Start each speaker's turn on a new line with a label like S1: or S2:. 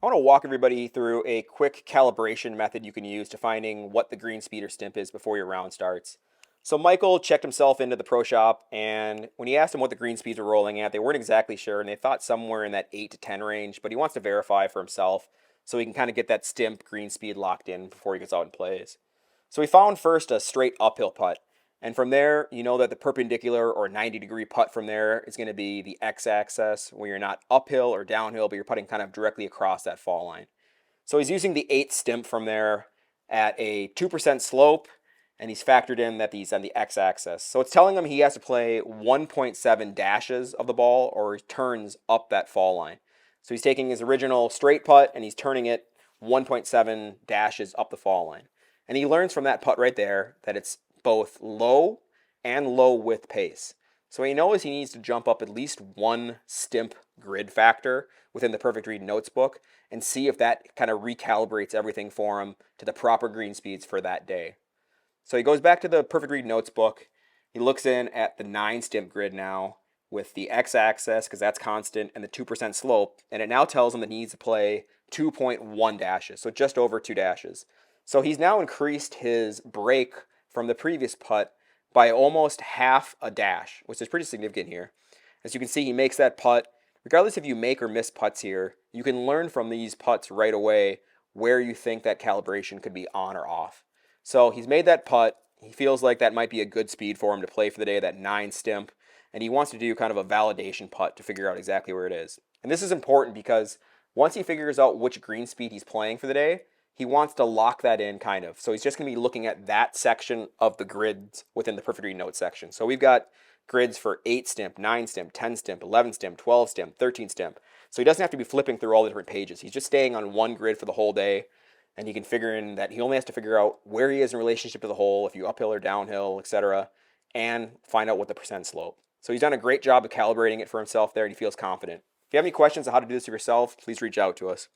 S1: I want to walk everybody through a quick calibration method you can use to finding what the green speed or stimp is before your round starts. So Michael checked himself into the pro shop, and when he asked him what the green speeds were rolling at, they weren't exactly sure, and they thought somewhere in that 8 to 10 range, but he wants to verify for himself so he can kind of get that stimp green speed locked in before he gets out and plays. So we found first a straight uphill putt. And from there, you know that the perpendicular or 90-degree putt from there is going to be the x-axis, where you're not uphill or downhill, but you're putting kind of directly across that fall line. So he's using the 8 stimp from there at a 2% slope, and he's factored in that he's on the x-axis. So it's telling him he has to play 1.7 dashes of the ball or he turns up that fall line. So he's taking his original straight putt and he's turning it 1.7 dashes up the fall line. And he learns from that putt right there that it's both low and low width pace. So he knows he needs to jump up at least one stimp grid factor within the Perfect Read Notes book and see if that kind of recalibrates everything for him to the proper green speeds for that day. So he goes back to the Perfect Read Notes book. He looks in at the 9 stimp grid now with the x-axis, because that's constant, and the 2% slope, and it now tells him that he needs to play 2.1 dashes, so just over 2 dashes. So he's now increased his break from the previous putt by almost half a dash, which is pretty significant here. As you can see, he makes that putt. Regardless if you make or miss putts here, you can learn from these putts right away where you think that calibration could be on or off. So he's made that putt. He feels like that might be a good speed for him to play for the day, that 9 stimp, and he wants to do kind of a validation putt to figure out exactly where it is. And this is important because once he figures out which green speed he's playing for the day, he wants to lock that in kind of. So he's just going to be looking at that section of the grids within the Perfect Read Notes section. So we've got grids for 8 stimp, 9 stimp, 10 stimp, 11 stimp, 12 stimp, 13 stimp. So he doesn't have to be flipping through all the different pages. He's just staying on one grid for the whole day, and he can figure in that he only has to figure out where he is in relationship to the hole, if you uphill or downhill, etc., and find out what the percent slope. So he's done a great job of calibrating it for himself there, and he feels confident. If you have any questions on how to do this yourself, please reach out to us.